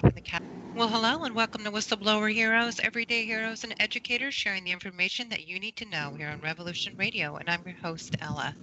in the cat. Well, hello and welcome to Whistleblower Heroes, everyday heroes and educators sharing the information that you need to know here on Revolution Radio. And I'm your host, Ella.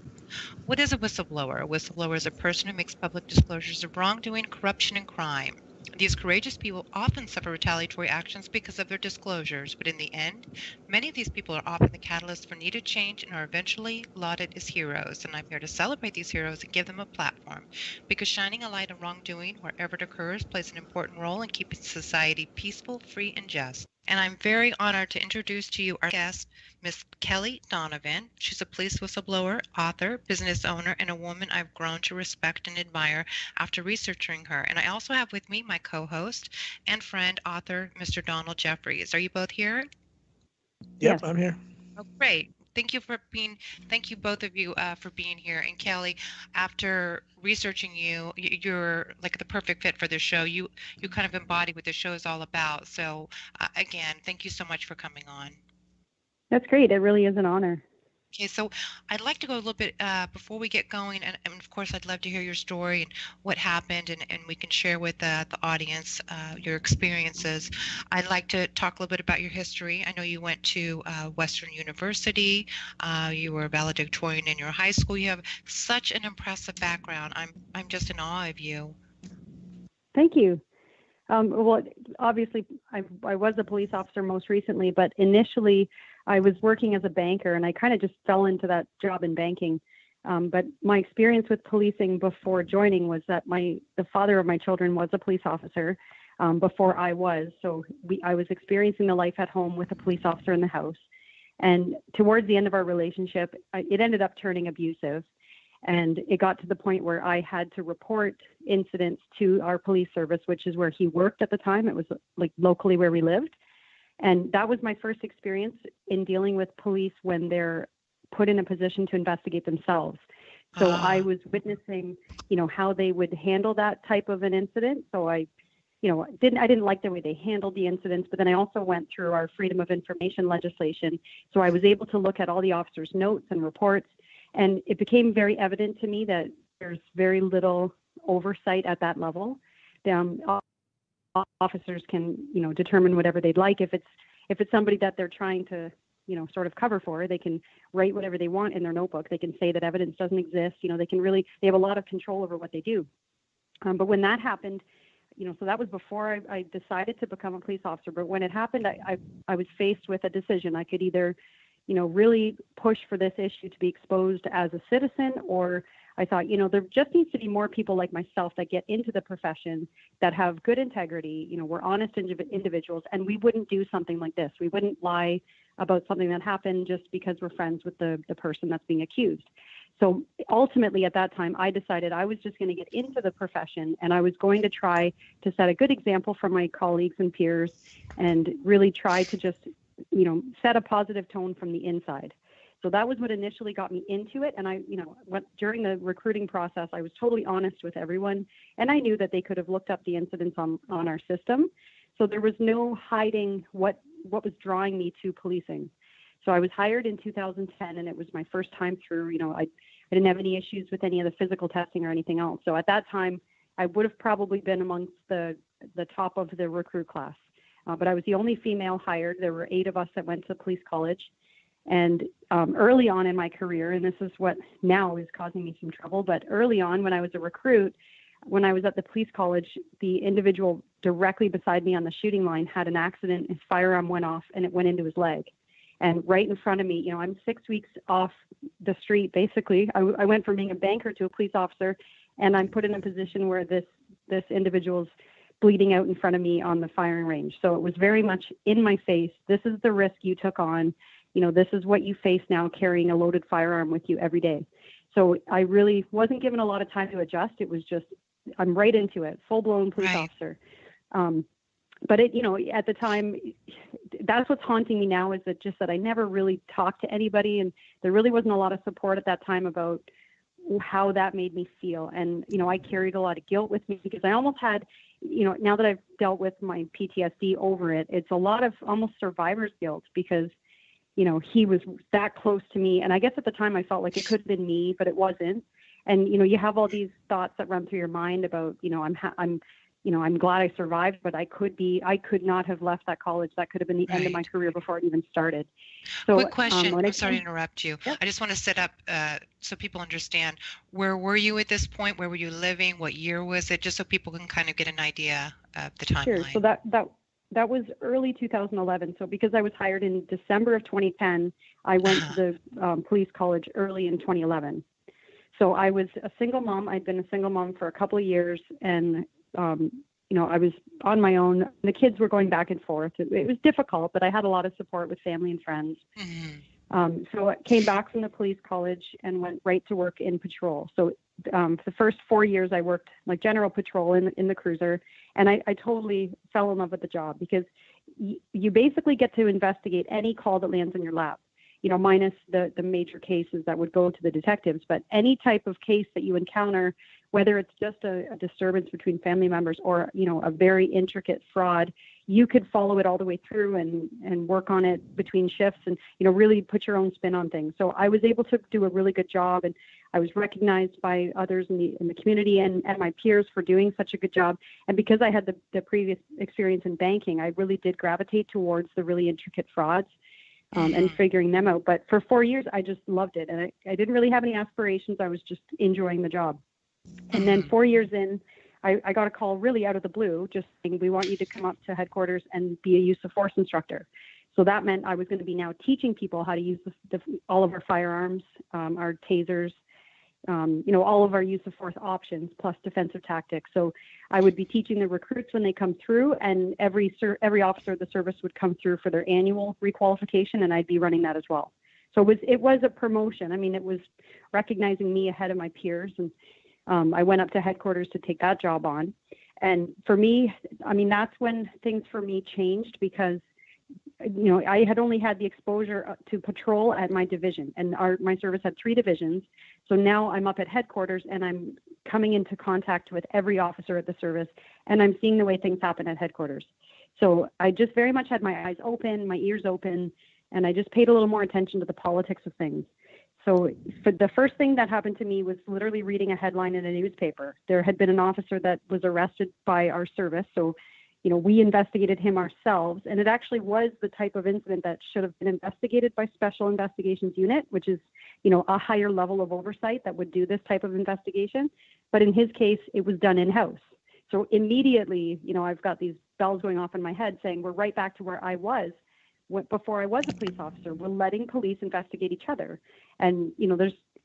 What is a whistleblower? A whistleblower is a person who makes public disclosures of wrongdoing, corruption, and crime. These courageous people often suffer retaliatory actions because of their disclosures, but in the end, many of these people are often the catalyst for needed change and are eventually lauded as heroes. And I'm here to celebrate these heroes and give them a platform, because shining a light on wrongdoing wherever it occurs plays an important role in keeping society peaceful, free, and just. And I'm very honored to introduce to you our guest, Miss Kelly Donovan. She's a police whistleblower, author, business owner, and a woman I've grown to respect and admire after researching her. And I also have with me my co-host and friend, author, Mr. Donald Jeffries. Are you both here? Yep, Yes. I'm here. Oh, great. Thank you both of you for being here. And Kelly, after researching you, you're like the perfect fit for this show. You kind of embody what the show is all about. So again, thank you so much for coming on. That's great. It really is an honor. Okay, so I'd like to go a little bit before we get going, and of course, I'd love to hear your story and what happened, and we can share with the audience your experiences. I'd like to talk a little bit about your history. I know you went to Western University. You were a valedictorian in your high school. You have such an impressive background. I'm just in awe of you. Thank you. Well, obviously, I was a police officer most recently, but initially I was working as a banker, and I kind of just fell into that job in banking. But my experience with policing before joining was that the father of my children was a police officer before I was. So I was experiencing the life at home with a police officer in the house. And towards the end of our relationship, it ended up turning abusive. And it got to the point where I had to report incidents to our police service, which is where he worked at the time. It was like locally where we lived. And that was my first experience in dealing with police when they're put in a position to investigate themselves. So I was witnessing, how they would handle that type of an incident. So I didn't like the way they handled the incidents, but then I also went through our freedom of information legislation. So I was able to look at all the officers' notes and reports. And it became very evident to me that there's very little oversight at that level. Officers can, determine whatever they'd like. If it's somebody that they're trying to, sort of cover for, they can write whatever they want in their notebook. They can say that evidence doesn't exist. They have a lot of control over what they do. But when that happened, so that was before I decided to become a police officer. But when it happened, I was faced with a decision. I could either really push for this issue to be exposed as a citizen, or I thought, there just needs to be more people like myself that get into the profession that have good integrity. We're honest individuals, and we wouldn't do something like this. We wouldn't lie about something that happened just because we're friends with the person that's being accused. So ultimately at that time, I decided I was just going to get into the profession, and I was going to try to set a good example for my colleagues and peers and really try to just set a positive tone from the inside. So that was what initially got me into it. And during the recruiting process, I was totally honest with everyone. And I knew that they could have looked up the incidents on our system. So there was no hiding what was drawing me to policing. So I was hired in 2010, and it was my first time through. I didn't have any issues with any of the physical testing or anything else. So at that time, I would have probably been amongst the top of the recruit class. But I was the only female hired. There were 8 of us that went to police college. And early on in my career, and this is what now is causing me some trouble, but early on when I was a recruit, when I was at the police college, the individual directly beside me on the shooting line had an accident. His firearm went off and it went into his leg. And right in front of me, I'm 6 weeks off the street, basically. I went from being a banker to a police officer, and I'm put in a position where this individual's bleeding out in front of me on the firing range. So it was very much in my face. This is the risk you took on. This is what you face now, carrying a loaded firearm with you every day. So I really wasn't given a lot of time to adjust. It was just, I'm right into it, full-blown police officer. But at the time, that's what's haunting me now, is that I never really talked to anybody, and there really wasn't a lot of support at that time about how that made me feel. And, I carried a lot of guilt with me because I almost had, now that I've dealt with my PTSD over it, it's a lot of almost survivor's guilt because, he was that close to me. And I guess at the time I felt like it could have been me, but it wasn't. And, you have all these thoughts that run through your mind about, I'm I'm glad I survived, but I could not have left that college. That could have been the end of my career before it even started. So, quick question. I'm sorry to interrupt you. Yep. I just want to set up so people understand, where were you at this point? Where were you living? What year was it? Just so people can kind of get an idea of the timeline. Sure. So that was early 2011. So because I was hired in December of 2010, I went to the police college early in 2011. So I was a single mom. I'd been a single mom for a couple of years, and I was on my own. The kids were going back and forth. It was difficult, but I had a lot of support with family and friends. Mm-hmm. So I came back from the police college and went right to work in patrol. So the first 4 years I worked like general patrol in the cruiser, and I totally fell in love with the job because you basically get to investigate any call that lands in your lap. Minus the major cases that would go to the detectives, but any type of case that you encounter, whether it's just a disturbance between family members or, a very intricate fraud, you could follow it all the way through and work on it between shifts and, really put your own spin on things. So I was able to do a really good job, and I was recognized by others in the community and my peers for doing such a good job. And because I had the previous experience in banking, I really did gravitate towards the really intricate frauds. And figuring them out. But for 4 years, I just loved it. And I didn't really have any aspirations. I was just enjoying the job. And then 4 years in, I got a call really out of the blue, just saying, we want you to come up to headquarters and be a use of force instructor. So that meant I was going to be now teaching people how to use all of our firearms, our tasers, all of our use of force options plus defensive tactics. So I would be teaching the recruits when they come through, and every officer of the service would come through for their annual requalification, and I'd be running that as well. So it was a promotion. I mean, it was recognizing me ahead of my peers, and I went up to headquarters to take that job on. And for me, I mean, that's when things for me changed because I had only had the exposure to patrol at my division, and my service had 3 divisions. So now I'm up at headquarters, and I'm coming into contact with every officer at the service, and I'm seeing the way things happen at headquarters. So I just very much had my eyes open, my ears open, and I just paid a little more attention to the politics of things. So for the first thing that happened to me was literally reading a headline in a newspaper. There had been an officer that was arrested by our service. So we investigated him ourselves, and it actually was the type of incident that should have been investigated by Special Investigations Unit, which is, a higher level of oversight that would do this type of investigation. But in his case, it was done in-house. So immediately, I've got these bells going off in my head saying we're right back to where I was before I was a police officer. We're letting police investigate each other. And,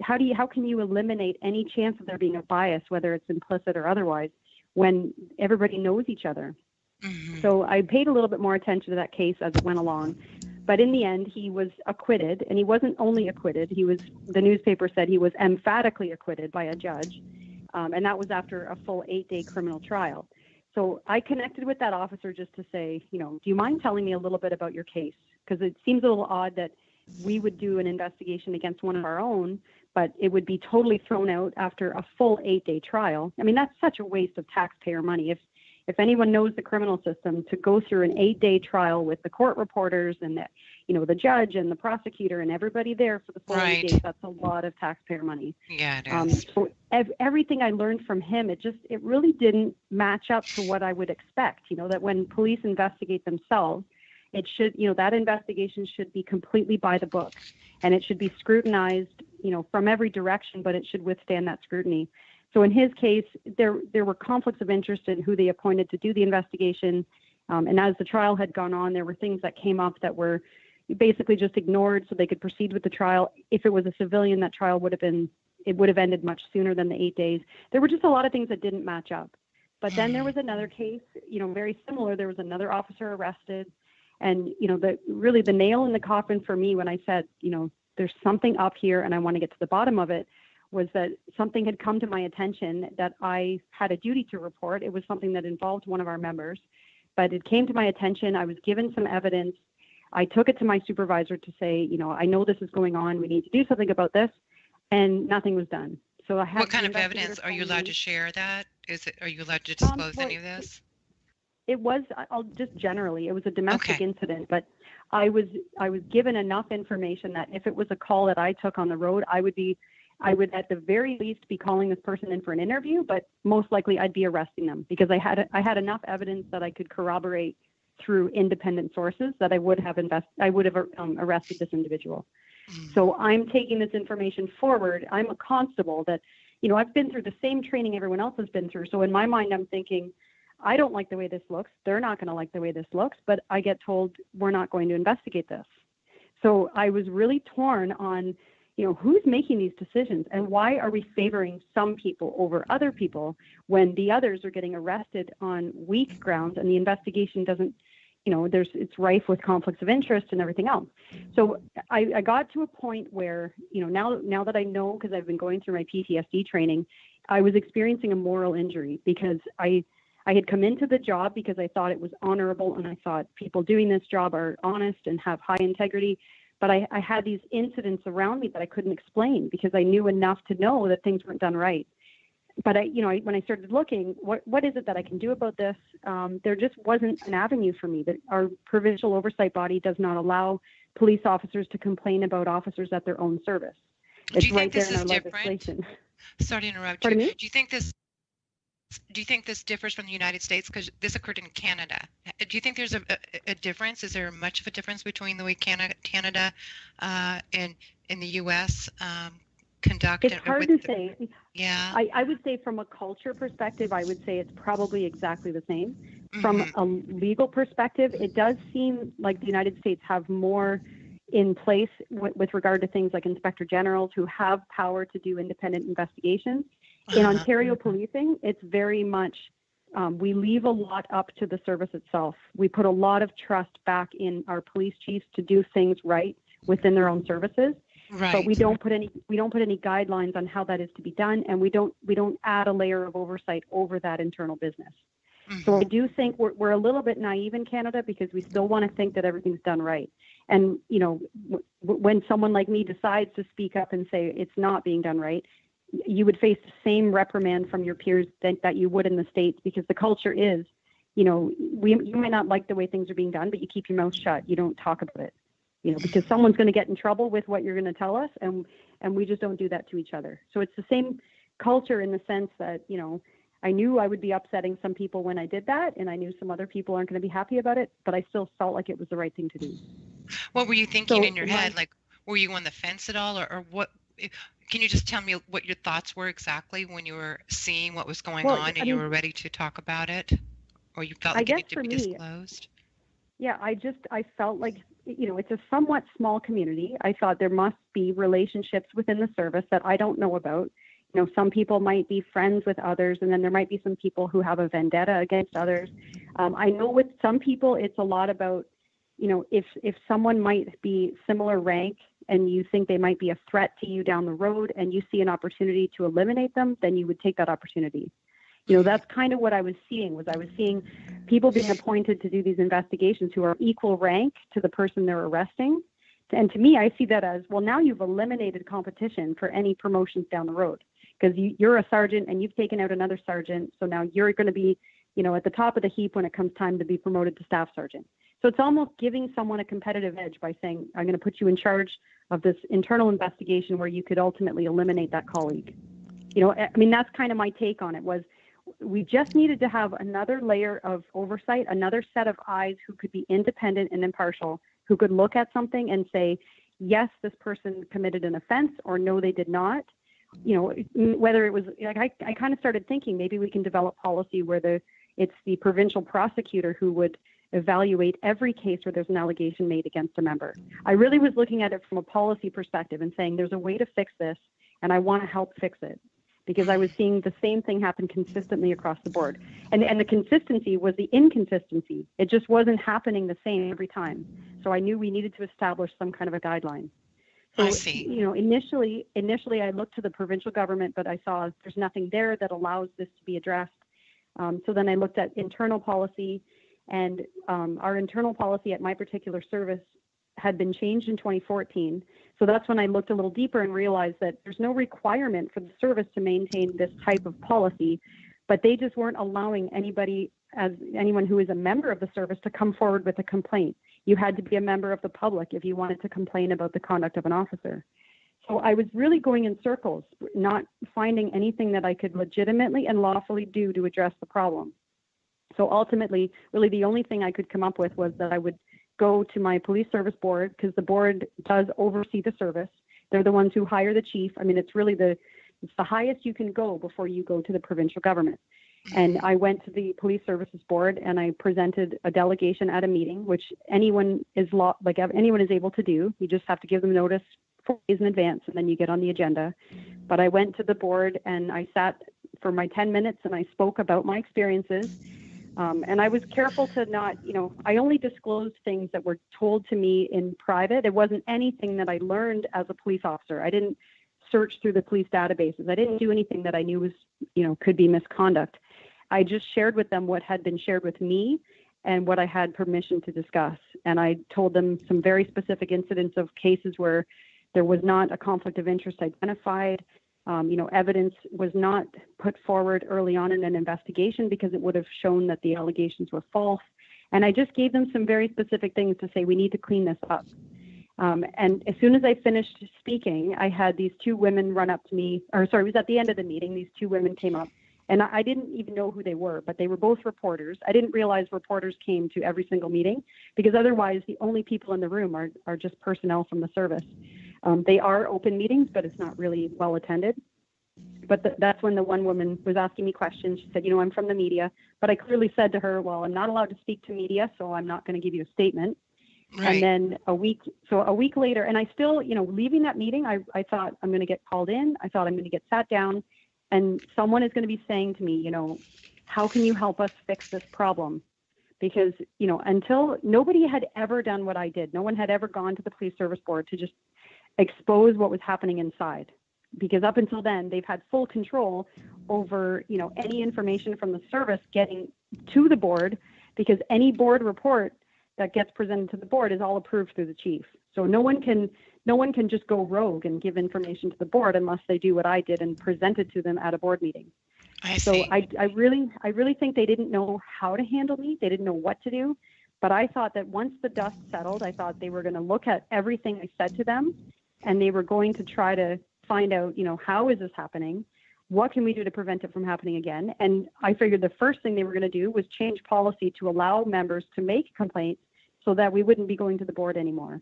how can you eliminate any chance of there being a bias, whether it's implicit or otherwise, when everybody knows each other? Mm-hmm. So I paid a little bit more attention to that case as it went along. But in the end, he was acquitted, and he wasn't only acquitted. The newspaper said he was emphatically acquitted by a judge. And that was after a full 8-day criminal trial. So I connected with that officer just to say, do you mind telling me a little bit about your case? Because it seems a little odd that we would do an investigation against one of our own, but it would be totally thrown out after a full 8-day trial. I mean, that's such a waste of taxpayer money. If anyone knows the criminal system, to go through an 8-day trial with the court reporters and the judge and the prosecutor and everybody there for the full 8 days, that's a lot of taxpayer money. Yeah, it is. So everything I learned from him, it really didn't match up to what I would expect. That when police investigate themselves, it should, that investigation should be completely by the book, and it should be scrutinized, from every direction, but it should withstand that scrutiny. So in his case, there were conflicts of interest in who they appointed to do the investigation. And as the trial had gone on, there were things that came up that were basically just ignored so they could proceed with the trial. If it was a civilian, that trial would have ended much sooner than the 8 days. There were just a lot of things that didn't match up. But then there was another case, very similar. There was another officer arrested. And, the nail in the coffin for me when I said, there's something up here and I want to get to the bottom of it, was that something had come to my attention that I had a duty to report. It was something that involved one of our members, but it came to my attention. I was given some evidence. I took it to my supervisor to say, I know this is going on. We need to do something about this. And nothing was done. So I had. What kind of evidence? Are you allowed to share that? Are you allowed to disclose any of this? It was, just generally, it was a domestic incident, but I was given enough information that if it was a call that I took on the road, I would be I would at the very least be calling this person in for an interview, but most likely I'd be arresting them because I had enough evidence that I could corroborate through independent sources that I would have arrested this individual. So I'm taking this information forward. I'm a constable that, I've been through the same training everyone else has been through. So in my mind, I'm thinking, I don't like the way this looks. They're not going to like the way this looks, but I get told we're not going to investigate this. So I was really torn on, who's making these decisions and why are we favoring some people over other people when the others are getting arrested on weak grounds and the investigation doesn't, it's rife with conflicts of interest and everything else. So I got to a point where, now that I know, because I've been going through my PTSD training, I was experiencing a moral injury because I had come into the job because I thought it was honorable and I thought people doing this job are honest and have high integrity. But I had these incidents around me that I couldn't explain because I knew enough to know that things weren't done right. But when I started looking, what is it that I can do about this? There just wasn't an avenue for me. That our provincial oversight body does not allow police officers to complain about officers at their own service. It's right there in our legislation. Sorry to interrupt you. Pardon me? Do you think this differs from the United States? Because this occurred in Canada. Do you think there's a difference? Is there much of a difference between the way Canada and in the U.S. Conduct? It's hard to say. Yeah. I would say from a culture perspective, I would say it's probably exactly the same. From a legal perspective, it does seem like the United States have more in place with regard to things like inspector generals who have power to do independent investigations. In Ontario policing, it's very much, we leave a lot up to the service itself. We put a lot of trust back in our police chiefs to do things right within their own services. Right. But we don't put any guidelines on how that is to be done, and we don't add a layer of oversight over that internal business. So I do think we're a little bit naive in Canada because we still want to think that everything's done right. And when someone like me decides to speak up and say it's not being done right, you would face the same reprimand from your peers that you would in the States, because the culture is, you might not like the way things are being done, but you keep your mouth shut. You don't talk about it, because someone's going to get in trouble with what you're going to tell us, and we just don't do that to each other. So it's the same culture in the sense that, I knew I would be upsetting some people when I did that, and I knew some other people aren't going to be happy about it, but I still felt like it was the right thing to do. What were you thinking in your head? Like, were you on the fence at all, or what? Can you just tell me what your thoughts were exactly when you were seeing what was going on and you were ready to talk about it, or you felt like it needed to be disclosed? Yeah, I felt like, it's a somewhat small community. I thought there must be relationships within the service that I don't know about. Some people might be friends with others, and then there might be some people who have a vendetta against others. I know with some people, it's a lot about, if someone might be similar rank and you think they might be a threat to you down the road and you see an opportunity to eliminate them, then you would take that opportunity. That's kind of what I was seeing. I was seeing people being appointed to do these investigations who are equal rank to the person they're arresting. And to me, I see that as, well, now you've eliminated competition for any promotions down the road, because you're a sergeant and you've taken out another sergeant. So now you're going to be, at the top of the heap when it comes time to be promoted to staff sergeant. So it's almost giving someone a competitive edge by saying, I'm going to put you in charge of this internal investigation where you could ultimately eliminate that colleague. That's kind of my take on it. Was we just needed to have another layer of oversight, another set of eyes who could be independent and impartial, who could look at something and say, yes, this person committed an offense, or no, they did not. Whether it was, like, I kind of started thinking maybe we can develop policy where it's the provincial prosecutor who would evaluate every case where there's an allegation made against a member. I really was looking at it from a policy perspective and saying there's a way to fix this, and I want to help fix it, because I was seeing the same thing happen consistently across the board. And the consistency was the inconsistency. It just wasn't happening the same every time. So I knew we needed to establish some kind of a guideline. So, I see. Initially I looked to the provincial government, but I saw there's nothing there that allows this to be addressed. So then I looked at internal policy, and our internal policy at my particular service had been changed in 2014. So that's when I looked a little deeper and realized that there's no requirement for the service to maintain this type of policy, but they just weren't allowing anyone who is a member of the service to come forward with a complaint. You had to be a member of the public if you wanted to complain about the conduct of an officer. So I was really going in circles, not finding anything that I could legitimately and lawfully do to address the problem. So ultimately, really the only thing I could come up with was that I would go to my police service board, because the board does oversee the service. They're the ones who hire the chief. I mean, it's the highest you can go before you go to the provincial government. And I went to the police services board and I presented a delegation at a meeting, which anyone is able to do. You just have to give them notice 4 days in advance and then you get on the agenda. But I went to the board and I sat for my 10 minutes and I spoke about my experiences. And I was careful to not, I only disclosed things that were told to me in private. It wasn't anything that I learned as a police officer. I didn't search through the police databases. I didn't do anything that I knew was, could be misconduct. I just shared with them what had been shared with me and what I had permission to discuss. And I told them some very specific incidents of cases where there was not a conflict of interest identified. Evidence was not put forward early on in an investigation because it would have shown that the allegations were false. And I just gave them some very specific things to say, we need to clean this up. And as soon as I finished speaking, I had these 2 women run up to me, it was at the end of the meeting, these 2 women came up. And I didn't even know who they were, but they were both reporters. I didn't realize reporters came to every single meeting because otherwise the only people in the room are just personnel from the service. They are open meetings, but it's not really well attended. But that's when the one woman was asking me questions. She said, I'm from the media. But I clearly said to her, well, I'm not allowed to speak to media, so I'm not going to give you a statement. Right. And then a week later, and I still, leaving that meeting, I thought I'm going to get called in. I thought I'm going to get sat down. And someone is going to be saying to me, how can you help us fix this problem? Because, until nobody had ever done what I did, no one had ever gone to the police service board to just expose what was happening inside. Because up until then, they've had full control over, any information from the service getting to the board, because any board report that gets presented to the board is all approved through the chief. So no one can just go rogue and give information to the board unless they do what I did and present it to them at a board meeting. I see. So I really think they didn't know how to handle me. They didn't know what to do. But I thought that once the dust settled, I thought they were going to look at everything I said to them, and they were going to try to find out, how is this happening? What can we do to prevent it from happening again? And I figured the first thing they were going to do was change policy to allow members to make complaints so that we wouldn't be going to the board anymore.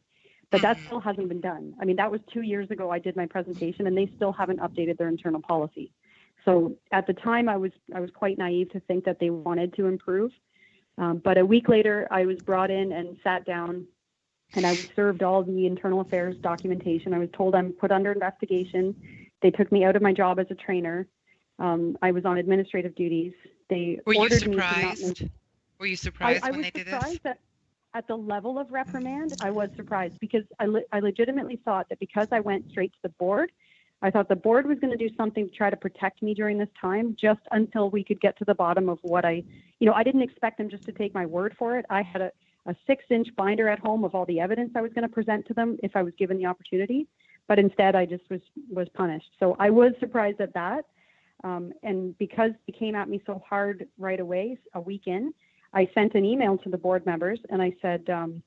But that still hasn't been done. I mean, that was 2 years ago I did my presentation, and they still haven't updated their internal policy. So at the time, I was quite naive to think that they wanted to improve. But a week later, I was brought in and sat down, and I was served all the internal affairs documentation. I was told I'm put under investigation. They took me out of my job as a trainer. I was on administrative duties. They ordered me to not make... Were you surprised when they did this? I was surprised that at the level of reprimand, I was surprised because I legitimately thought that because I went straight to the board, I thought the board was going to do something to try to protect me during this time, just until we could get to the bottom of what I didn't expect them just to take my word for it. I had a 6-inch binder at home of all the evidence I was going to present to them if I was given the opportunity, but instead I just was punished. So I was surprised at that. And because they came at me so hard right away, a week in, I sent an email to the board members and I said, I'm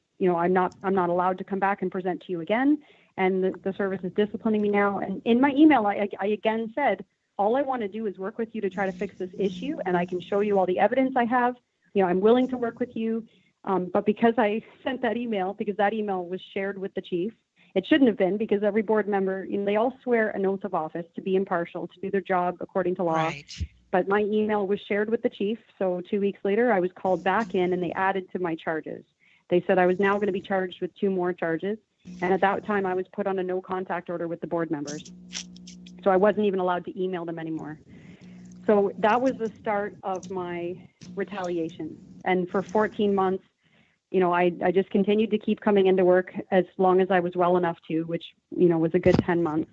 not allowed to come back and present to you again. And the service is disciplining me now. And in my email, I again said, all I want to do is work with you to try to fix this issue. And I can show you all the evidence I have. I'm willing to work with you. But because I sent that email, because that email was shared with the chief, it shouldn't have been, because every board member, they all swear an oath of office to be impartial, to do their job according to law. Right. But my email was shared with the chief. So 2 weeks later, I was called back in and they added to my charges. They said I was now going to be charged with 2 more charges. And at that time, I was put on a no contact order with the board members. So I wasn't even allowed to email them anymore. So that was the start of my retaliation. And for 14 months, I just continued to keep coming into work as long as I was well enough to, which, was a good 10 months.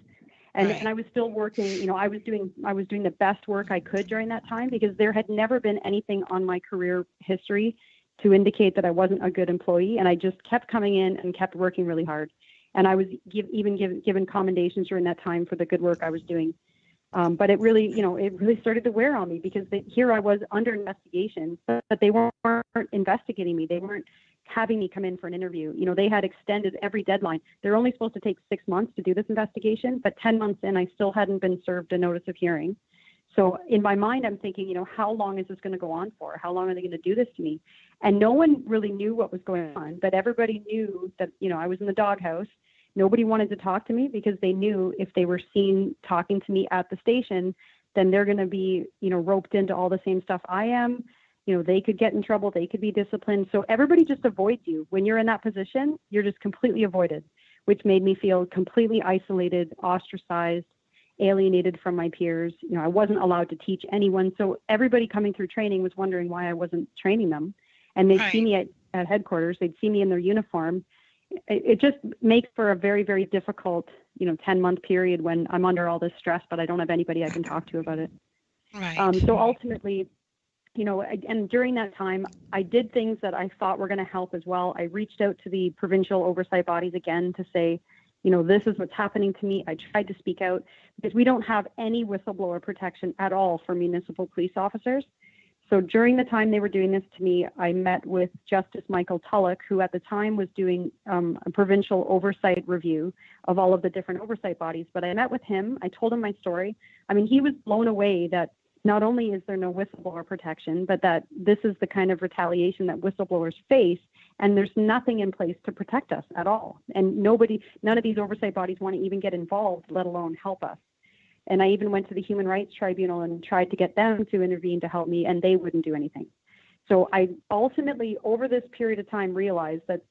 And, right. And I was still working, I was doing the best work I could during that time, because there had never been anything on my career history to indicate that I wasn't a good employee. And I just kept coming in and kept working really hard. And I was given commendations during that time for the good work I was doing. But it really started to wear on me, because here I was under investigation, but they weren't investigating me. They weren't having me come in for an interview. They had extended every deadline. They're only supposed to take 6 months to do this investigation, but 10 months in, I still hadn't been served a notice of hearing. So in my mind, I'm thinking, how long is this going to go on for? How long are they going to do this to me? And no one really knew what was going on, but everybody knew that, I was in the doghouse. Nobody wanted to talk to me because they knew if they were seen talking to me at the station, then they're going to be, roped into all the same stuff I am. They could get in trouble. They could be disciplined. So everybody just avoids you. When you're in that position, you're just completely avoided, which made me feel completely isolated, ostracized, alienated from my peers. I wasn't allowed to teach anyone. So everybody coming through training was wondering why I wasn't training them. And they'd see me at headquarters. They'd see me in their uniform. It just makes for a very, very difficult, 10-month period when I'm under all this stress, but I don't have anybody I can talk to about it. Right. So ultimately, and during that time, I did things that I thought were going to help as well. I reached out to the provincial oversight bodies again to say, this is what's happening to me. I tried to speak out because we don't have any whistleblower protection at all for municipal police officers. So during the time they were doing this to me, I met with Justice Michael Tulloch, who at the time was doing a provincial oversight review of all of the different oversight bodies. But I met with him. I told him my story. I mean, he was blown away that not only is there no whistleblower protection, but that this is the kind of retaliation that whistleblowers face, and there's nothing in place to protect us at all. And none of these oversight bodies want to even get involved, let alone help us. And I even went to the Human Rights Tribunal and tried to get them to intervene to help me, and they wouldn't do anything. So I ultimately, over this period of time, realized that,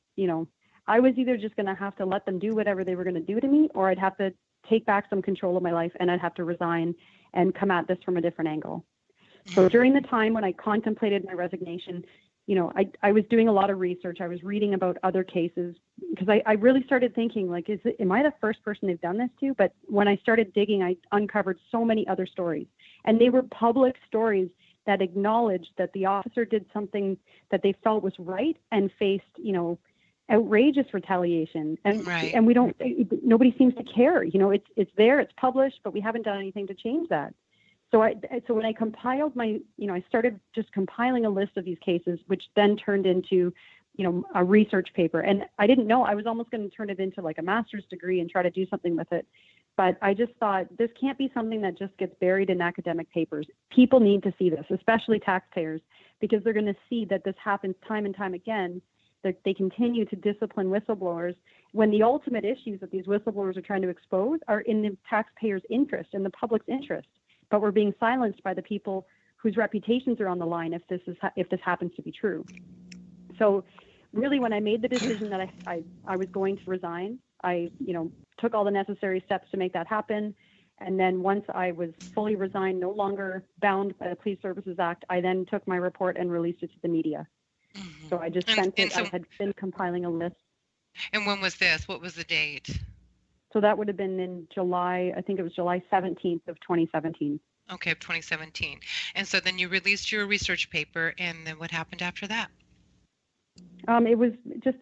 I was either just going to have to let them do whatever they were going to do to me, or I'd have to take back some control of my life, and I'd have to resign and come at this from a different angle. So during the time when I contemplated my resignation, I was doing a lot of research. I was reading about other cases because I really started thinking, like, am I the first person they've done this to? But when I started digging, I uncovered so many other stories, and they were public stories that acknowledged that the officer did something that they felt was right and faced, outrageous retaliation. And we don't, nobody seems to care. It's there, it's published, but we haven't done anything to change that. So when I compiled I started just compiling a list of these cases, which then turned into, a research paper. And I didn't know, I was almost going to turn it into like a master's degree and try to do something with it. But I just thought this can't be something that just gets buried in academic papers. People need to see this, especially taxpayers, because they're going to see that this happens time and time again, that they continue to discipline whistleblowers when the ultimate issues that these whistleblowers are trying to expose are in the taxpayers' interest, in the public's interest. But we're being silenced by the people whose reputations are on the line if this happens to be true. So really, when I made the decision that I was going to resign, I took all the necessary steps to make that happen. And then once I was fully resigned, no longer bound by the Police Services Act, I then took my report and released it to the media. Mm-hmm. So I just sent it. I had been compiling a list. And when was this? What was the date? So that would have been in July, I think it was July 17th of 2017. Okay, of 2017. And so then you released your research paper, and then what happened after that? It was just,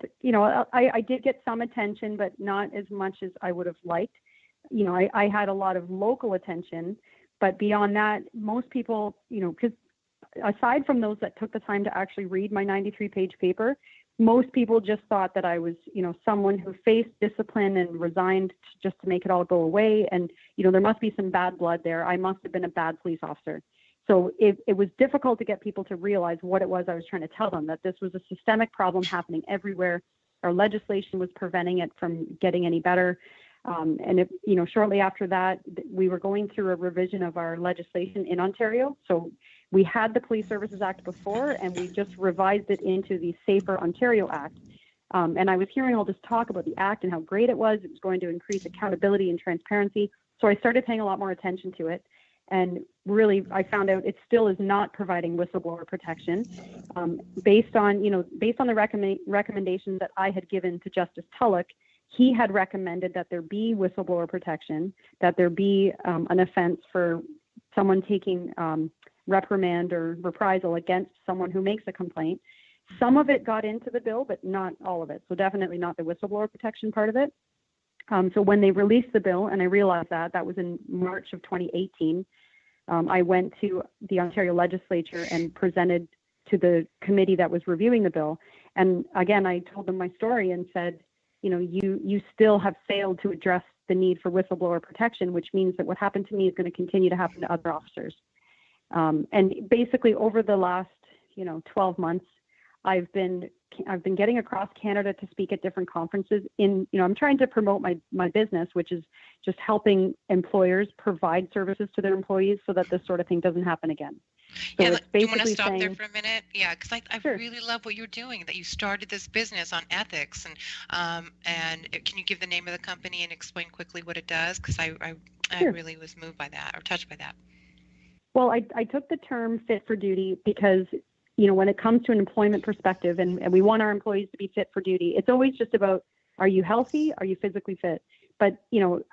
I did get some attention, but not as much as I would have liked. I had a lot of local attention, but beyond that, most people, because aside from those that took the time to actually read my 93-page paper, most people just thought that I was, someone who faced discipline and resigned just to make it all go away. And, there must be some bad blood there. I must have been a bad police officer. So it was difficult to get people to realize what it was I was trying to tell them, that this was a systemic problem happening everywhere. Our legislation was preventing it from getting any better. And shortly after that, we were going through a revision of our legislation in Ontario. So we had the Police Services Act before, and we just revised it into the Safer Ontario Act. And I was hearing all this talk about the Act and how great it was. It was going to increase accountability and transparency. So I started paying a lot more attention to it. And really, I found out it still is not providing whistleblower protection. Based on the recommendations that I had given to Justice Tulloch, he had recommended that there be whistleblower protection, that there be an offense for someone taking reprimand or reprisal against someone who makes a complaint. Some of it got into the bill, but not all of it. So definitely not the whistleblower protection part of it. So when they released the bill, and I realized that was in March of 2018, I went to the Ontario legislature and presented to the committee that was reviewing the bill. And again, I told them my story and said, you still have failed to address the need for whistleblower protection, which means that what happened to me is going to continue to happen to other officers. And basically over the last, 12 months, I've been getting across Canada to speak at different conferences I'm trying to promote my business, which is just helping employers provide services to their employees so that this sort of thing doesn't happen again. So yeah, do you want to basically stop there for a minute? Yeah, because I Sure. really love what you're doing, that you started this business on ethics. And can you give the name of the company and explain quickly what it does? Because I Sure. really was moved by that, or touched by that. Well, I took the term fit for duty because, when it comes to an employment perspective and we want our employees to be fit for duty, it's always just about, are you healthy? Are you physically fit? But,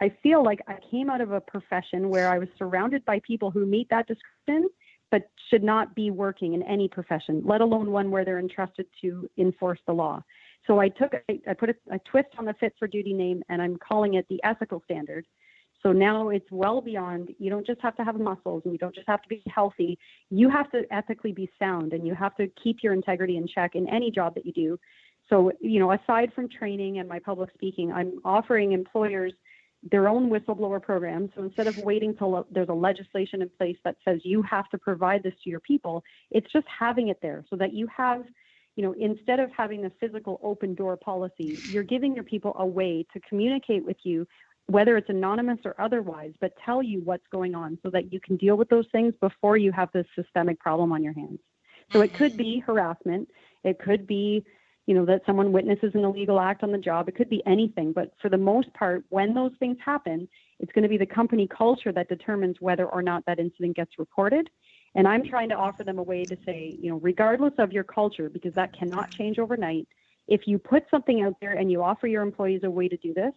I feel like I came out of a profession where I was surrounded by people who meet that description, but should not be working in any profession, let alone one where they're entrusted to enforce the law. So I put a twist on the fit for duty name, and I'm calling it the ethical standard. So now it's well beyond, you don't just have to have muscles and you don't just have to be healthy. You have to ethically be sound, and you have to keep your integrity in check in any job that you do. So, aside from training and my public speaking, I'm offering employers their own whistleblower program. So instead of waiting till there's a legislation in place that says you have to provide this to your people, it's just having it there so that you have, instead of having the physical open door policy, you're giving your people a way to communicate with you, whether it's anonymous or otherwise, but tell you what's going on so that you can deal with those things before you have this systemic problem on your hands. So it could be harassment. It could be, that someone witnesses an illegal act on the job. It could be anything. But for the most part, when those things happen, it's going to be the company culture that determines whether or not that incident gets reported. And I'm trying to offer them a way to say, regardless of your culture, because that cannot change overnight, if you put something out there and you offer your employees a way to do this,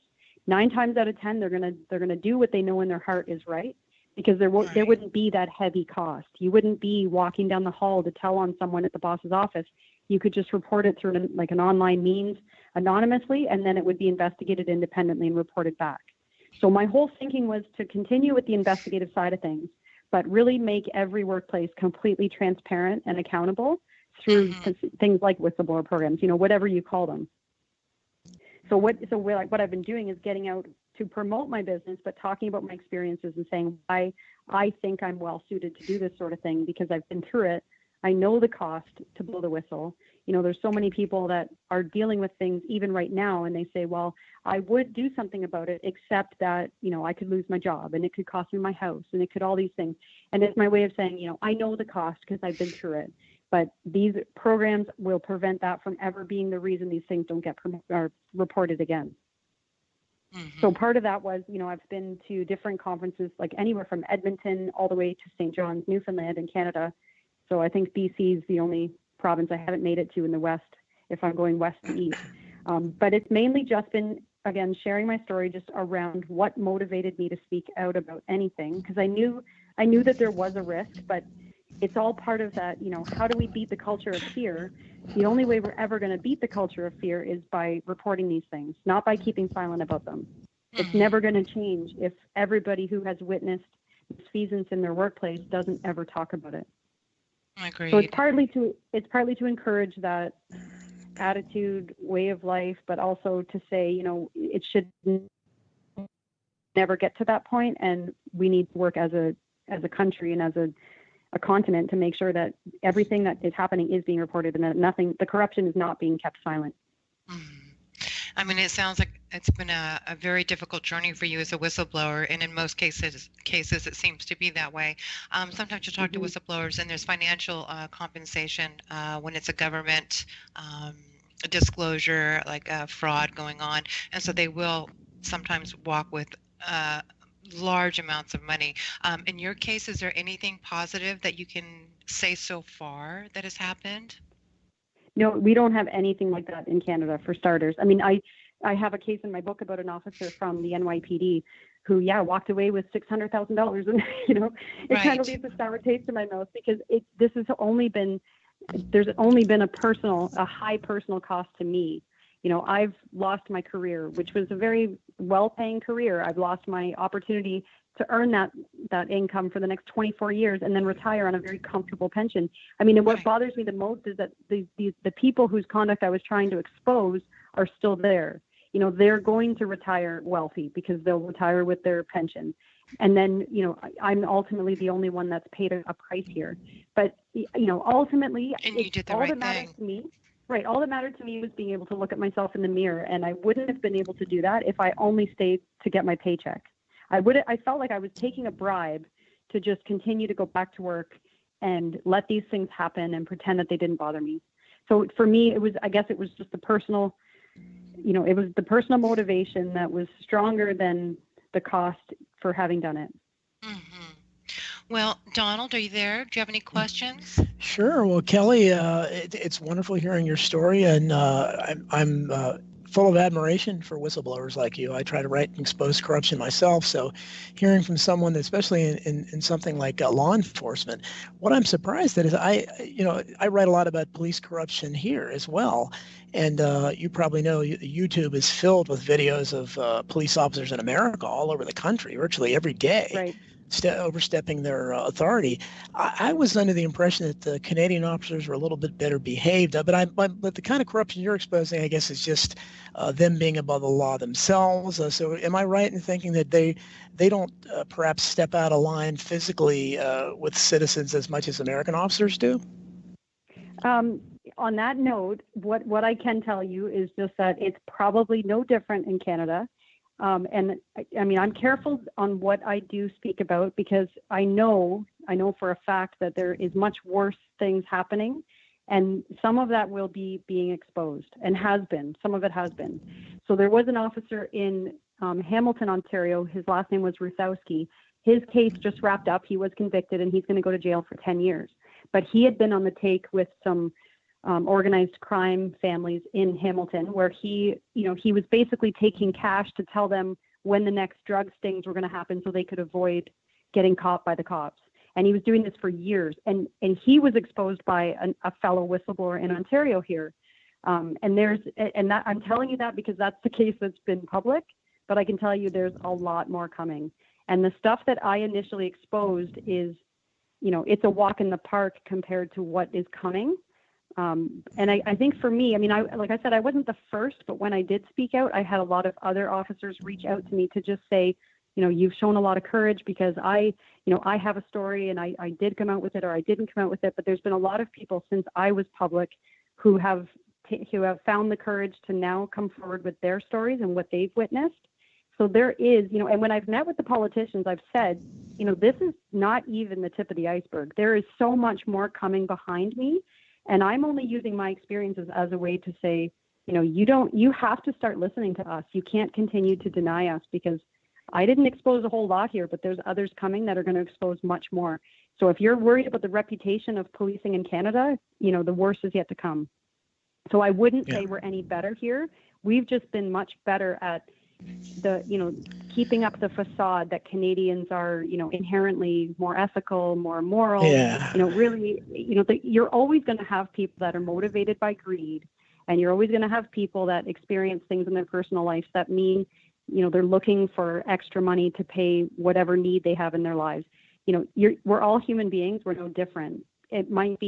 9 times out of 10, they're going to do what they know in their heart is right, because there wouldn't be that heavy cost. You wouldn't be walking down the hall to tell on someone at the boss's office. You could just report it through an online means anonymously, and then it would be investigated independently and reported back. So my whole thinking was to continue with the investigative side of things, but really make every workplace completely transparent and accountable through things like whistleblower programs, whatever you call them. So what I've been doing is getting out to promote my business, but talking about my experiences and saying why I think I'm well suited to do this sort of thing, because I've been through it. I know the cost to blow the whistle. There's so many people that are dealing with things even right now, and they say, well, I would do something about it, except that, I could lose my job and it could cost me my house and it could all these things. And it's my way of saying, I know the cost because I've been through it. But these programs will prevent that from ever being the reason these things don't get reported again. So part of that was, I've been to different conferences, like anywhere from Edmonton all the way to St. John's, Newfoundland in Canada. So I think BC is the only province I haven't made it to in the West, if I'm going west to east. But it's mainly just been, again, sharing my story just around what motivated me to speak out about anything, because I knew that there was a risk, but it's all part of that, how do we beat the culture of fear? The only way we're ever going to beat the culture of fear is by reporting these things, not by keeping silent about them. It's never going to change if everybody who has witnessed misfeasance in their workplace doesn't ever talk about it. Agreed. So it's partly to encourage that attitude, way of life, but also to say, it should never get to that point, and we need to work as a country and as a continent to make sure that everything that is happening is being reported and that the corruption is not being kept silent. I mean, it sounds like it's been a very difficult journey for you as a whistleblower, and in most cases it seems to be that way. Sometimes you talk to whistleblowers and there's financial compensation when it's a government disclosure, like fraud going on, and so they will sometimes walk with large amounts of money. In your case, is there anything positive that you can say so far that has happened? No, we don't have anything like that in Canada, for starters. I mean, I have a case in my book about an officer from the NYPD who, walked away with $600,000, and it kind of leaves a sour taste in my mouth, because there's only been a high personal cost to me. I've lost my career, which was a very well-paying career. I've lost my opportunity to earn that income for the next 24 years and then retire on a very comfortable pension. I mean, and what bothers me the most is that the people whose conduct I was trying to expose are still there. You know, they're going to retire wealthy because they'll retire with their pension. And then, you know, I'm ultimately the only one that's paid a price here. But, you know, ultimately, And you did the all right that matters thing. to me, right, all that mattered to me was being able to look at myself in the mirror. And I wouldn't have been able to do that if I only stayed to get my paycheck. I felt like I was taking a bribe to just continue to go back to work and let these things happen and pretend that they didn't bother me. So for me, I guess it was just the personal, you know, it was the personal motivation that was stronger than the cost for having done it. Mm-hmm. Well, Donald, are you there? Do you have any questions? Sure. Well, Kelly, it's wonderful hearing your story, and I'm full of admiration for whistleblowers like you. I try to write and expose corruption myself, so hearing from someone, especially in something like law enforcement, what I'm surprised at is I write a lot about police corruption here as well, and you probably know YouTube is filled with videos of police officers in America all over the country, virtually every day. Right. Overstepping their authority. I was under the impression that the Canadian officers were a little bit better behaved, but the kind of corruption you're exposing, I guess, is just them being above the law themselves. So am I right in thinking that they don't perhaps step out of line physically with citizens as much as American officers do? On that note, what I can tell you is just that it's probably no different in Canada. And I mean, I'm careful on what I do speak about because I know for a fact that there is much worse things happening, and some of that will be being exposed and has been. Some of it has been. So there was an officer in Hamilton, Ontario. His last name was Rusowski. His case just wrapped up. He was convicted, and he's going to go to jail for 10 years. But he had been on the take with some organized crime families in Hamilton, where he was basically taking cash to tell them when the next drug stings were going to happen so they could avoid getting caught by the cops. And he was doing this for years. And he was exposed by a fellow whistleblower in Ontario here. I'm telling you that because that's the case that's been public, but I can tell you there's a lot more coming. And the stuff that I initially exposed is, you know, it's a walk in the park compared to what is coming. And I think for me, I mean, like I said, I wasn't the first, but when I did speak out, I had a lot of other officers reach out to me to just say, you know, you've shown a lot of courage because I have a story and I did come out with it or I didn't come out with it. But there's been a lot of people since I was public who have found the courage to now come forward with their stories and what they've witnessed. So there is, you know, and when I've met with the politicians, I've said, you know, this is not even the tip of the iceberg. There is so much more coming behind me. And I'm only using my experiences as a way to say, you know, you have to start listening to us. You can't continue to deny us because I didn't expose a whole lot here, but there's others coming that are going to expose much more. So if you're worried about the reputation of policing in Canada, you know, the worst is yet to come. So I wouldn't say we're any better here. We've just been much better at keeping up the facade that Canadians are, you know, inherently more ethical, more moral. Yeah. You know, really, you know, you're always going to have people that are motivated by greed, and you're always going to have people that experience things in their personal lives that mean, you know, they're looking for extra money to pay whatever need they have in their lives. You know, we're all human beings. We're no different. It might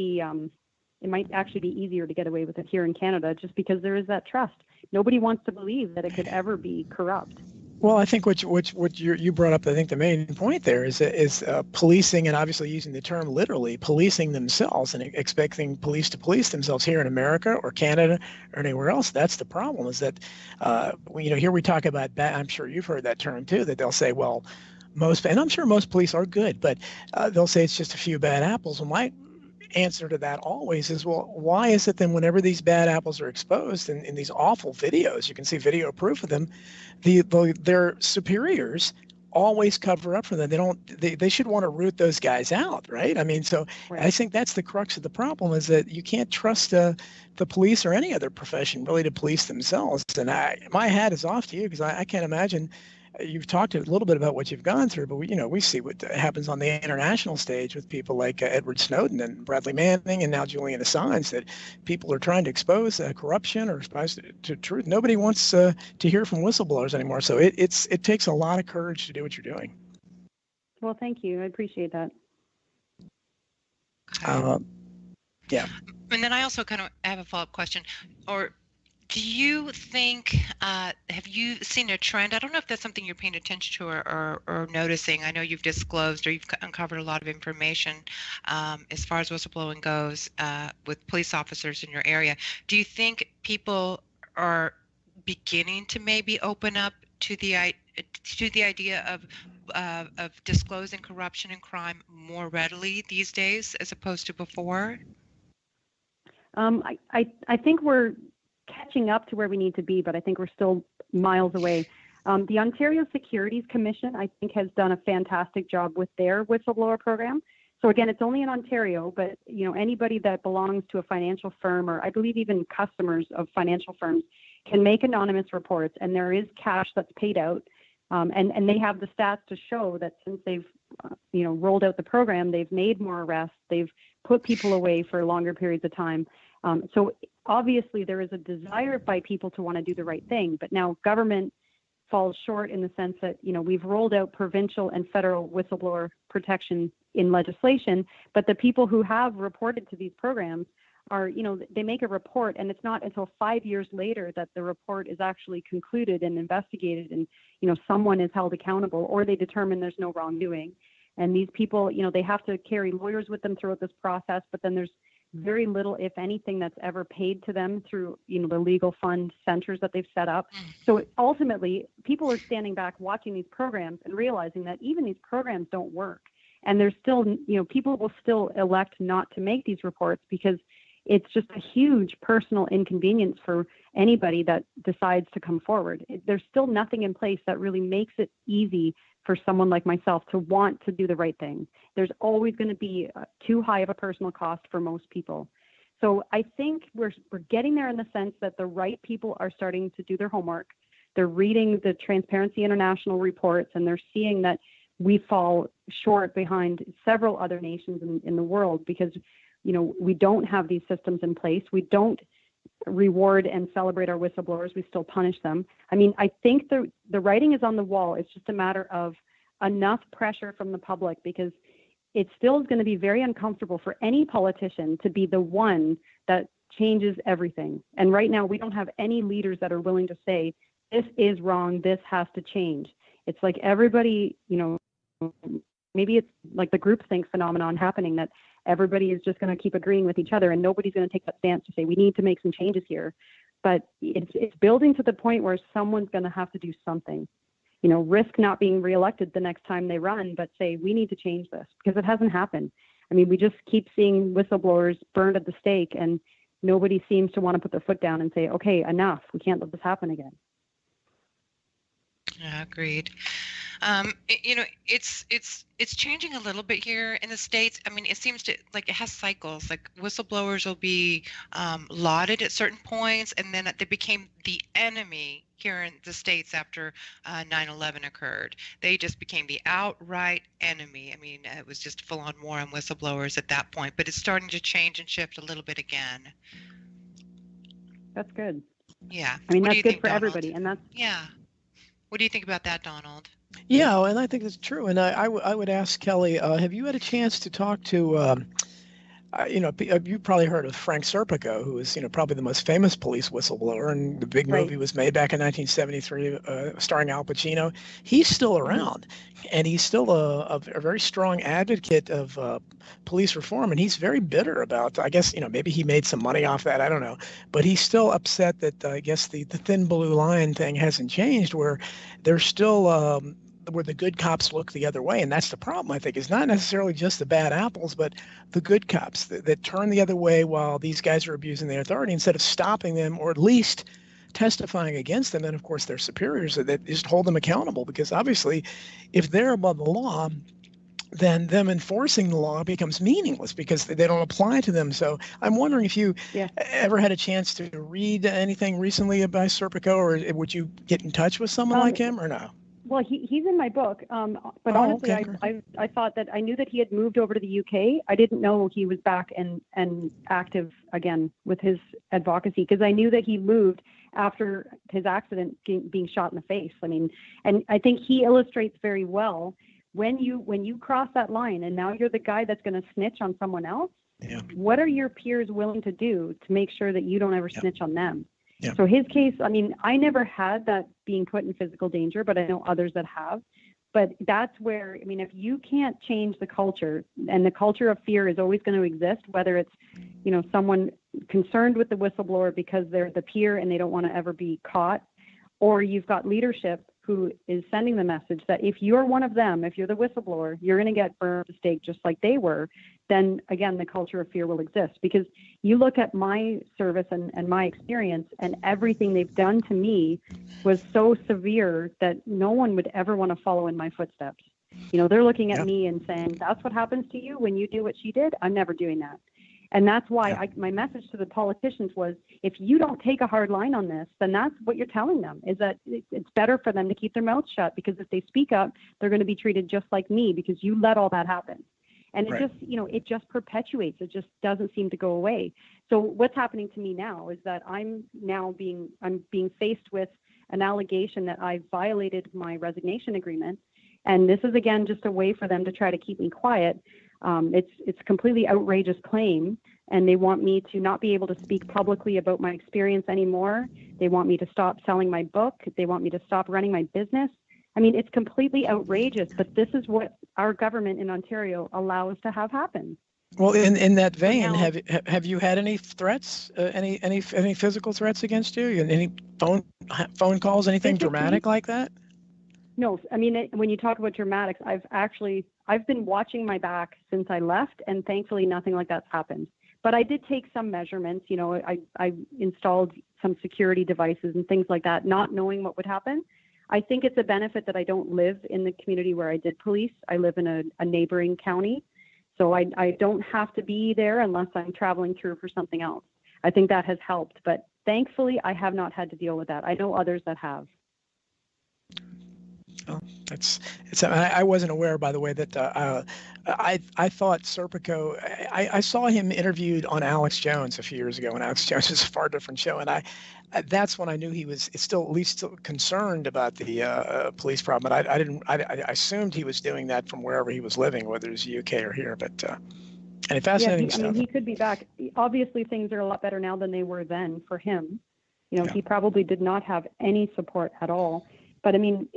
actually be easier to get away with it here in Canada just because there is that trust. Nobody wants to believe that it could ever be corrupt. Well, I think what you brought up, I think the main point there is policing, and obviously using the term literally, policing themselves and expecting police to police themselves here in America or Canada or anywhere else. That's the problem. Is that here we talk about I'm sure you've heard that term too. That they'll say, well, and I'm sure most police are good, but they'll say it's just a few bad apples. Well, my answer to that always is, well, why is it then whenever these bad apples are exposed in these awful videos, you can see video proof of them, their superiors always cover up for them. They should want to root those guys out, right? I mean, so right. I think that's the crux of the problem, is that you can't trust the police or any other profession really to police themselves. And my hat is off to you, because I can't imagine. You've talked a little bit about what you've gone through, but we see what happens on the international stage with people like Edward Snowden and Bradley Manning and now Julian Assange, that people are trying to expose corruption or expose to truth. Nobody wants to hear from whistleblowers anymore. So it takes a lot of courage to do what you're doing. Well, thank you. I appreciate that. Okay. Yeah. And then I also kind of have a follow-up question, or do you think, have you seen a trend? I don't know if that's something you're paying attention to or noticing. I know you've disclosed or you've uncovered a lot of information as far as whistleblowing goes with police officers in your area. Do you think people are beginning to maybe open up to the idea of disclosing corruption and crime more readily these days as opposed to before? I think we're catching up to where we need to be, but I think we're still miles away. The Ontario Securities Commission, I think, has done a fantastic job with their whistleblower program. So again, it's only in Ontario, but anybody that belongs to a financial firm, or I believe even customers of financial firms, can make anonymous reports, and there is cash that's paid out. And they have the stats to show that since they've rolled out the program, they've made more arrests, they've put people away for longer periods of time. So obviously there is a desire by people to want to do the right thing, but now government falls short in the sense that we've rolled out provincial and federal whistleblower protection in legislation, but the people who have reported to these programs are, they make a report, and it's not until 5 years later that the report is actually concluded and investigated, and someone is held accountable, or they determine there's no wrongdoing. And these people, they have to carry lawyers with them throughout this process, but then there's very little, if anything, that's ever paid to them through, the legal fund centers that they've set up. So ultimately, people are standing back watching these programs and realizing that even these programs don't work. And there's still, people will still elect not to make these reports because it's just a huge personal inconvenience for anybody that decides to come forward. There's still nothing in place that really makes it easy for someone like myself to want to do the right thing. There's always going to be too high of a personal cost for most people. So I think we're getting there in the sense that the right people are starting to do their homework. They're reading the Transparency International reports, and they're seeing that we fall short behind several other nations in the world because we don't have these systems in place. We don't reward and celebrate our whistleblowers. We still punish them. I mean, I think the writing is on the wall. It's just a matter of enough pressure from the public, because it still is going to be very uncomfortable for any politician to be the one that changes everything. And right now, we don't have any leaders that are willing to say, this is wrong, this has to change. It's like everybody, maybe it's like the groupthink phenomenon happening, that everybody is just going to keep agreeing with each other and nobody's going to take that stance to say we need to make some changes here. But it's building to the point where someone's going to have to do something, risk not being reelected the next time they run, but say we need to change this, because it hasn't happened. I mean, we just keep seeing whistleblowers burned at the stake, and nobody seems to want to put their foot down and say, okay, enough, we can't let this happen again. Yeah, agreed. It's changing a little bit here in the States. I mean, it seems to, like, it has cycles. Like, whistleblowers will be lauded at certain points, and then they became the enemy here in the States after 9/11 occurred. They just became the outright enemy. I mean, it was just full-on war on whistleblowers at that point, but it's starting to change and shift a little bit again. That's good. Yeah. I mean, What do that's you good think, for Donald? everybody, and that's Yeah. What do you think about that, Donald? Yeah, and I think that's true. And I would ask Kelly, have you had a chance to talk to, you've probably heard of Frank Serpico, who is, probably the most famous police whistleblower, and the big movie was made back in 1973, starring Al Pacino. He's still around, and he's still a very strong advocate of police reform, and he's very bitter about, I guess, maybe he made some money off that, I don't know, but he's still upset that I guess the thin blue line thing hasn't changed, where there's still where the good cops look the other way. And that's the problem, I think, is not necessarily just the bad apples, but the good cops that turn the other way while these guys are abusing their authority, instead of stopping them or at least testifying against them. And of course, their superiors that just hold them accountable, because obviously if they're above the law, then them enforcing the law becomes meaningless because they don't apply to them. So I'm wondering if you ever had a chance to read anything recently by Serpico, or would you get in touch with someone like him, or no? Well, he's in my book, but honestly, okay. I thought that I knew that he had moved over to the UK. I didn't know he was back and active again with his advocacy, because I knew that he moved after his accident being shot in the face. I mean, and I think he illustrates very well when you cross that line and now you're the guy that's going to snitch on someone else, Yeah. what are your peers willing to do to make sure that you don't ever Yeah. snitch on them? Yeah. So his case, I mean, I never had that being put in physical danger, but I know others that have. But that's where, I mean, if you can't change the culture, and the culture of fear is always going to exist, whether it's, someone concerned with the whistleblower because they're the peer and they don't want to ever be caught, or you've got leadership who is sending the message that if you're one of them, if you're the whistleblower, you're going to get burned at the stake just like they were, then again, the culture of fear will exist. Because you look at my service and my experience, and everything they've done to me was so severe that no one would ever want to follow in my footsteps. They're looking at me and saying, that's what happens to you when you do what she did. I'm never doing that. And that's why my message to the politicians was, if you don't take a hard line on this, then that's what you're telling them, is that it's better for them to keep their mouths shut, because if they speak up, they're going to be treated just like me, because you let all that happen. And it just perpetuates. It just doesn't seem to go away. So what's happening to me now is that I'm being faced with an allegation that I violated my resignation agreement. And this is, again, just a way for them to try to keep me quiet. It's a completely outrageous claim, and they want me to not be able to speak publicly about my experience anymore. They want me to stop selling my book. They want me to stop running my business. I mean, it's completely outrageous, but this is what our government in Ontario allows to have happen. Well, in that vein, have you had any threats, any physical threats against you? Any phone calls, anything dramatic like that? No, I mean, when you talk about dramatics, I've been watching my back since I left, and thankfully nothing like that's happened. But I did take some measurements. I installed some security devices and things like that, not knowing what would happen. I think it's a benefit that I don't live in the community where I did police. I live in a neighboring county, so I don't have to be there unless I'm traveling through for something else. I think that has helped, but thankfully I have not had to deal with that. I know others that have. Well, I wasn't aware, by the way, that I thought Serpico, I saw him interviewed on Alex Jones a few years ago, and Alex Jones is a far different show, and that's when I knew he was still concerned about the police problem. But I assumed he was doing that from wherever he was living, whether it's UK or here. But and fascinating stuff. I mean, he could be back. Obviously, things are a lot better now than they were then for him. He probably did not have any support at all. But I mean,